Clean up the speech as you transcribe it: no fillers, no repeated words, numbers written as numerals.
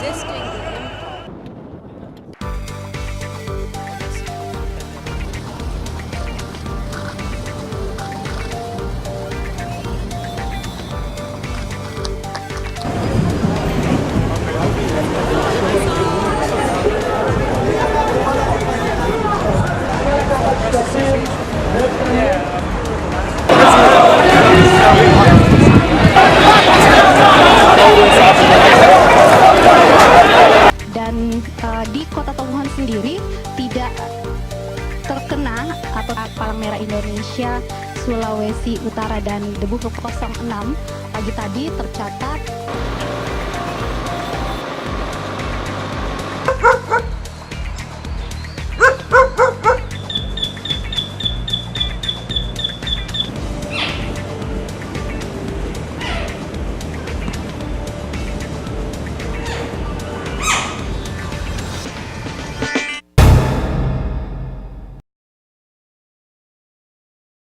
resisting the import. Dan di Kota Tomohon sendiri tidak terkena atau Palang Merah Indonesia Sulawesi Utara dan Debu 06 pagi tadi tercatat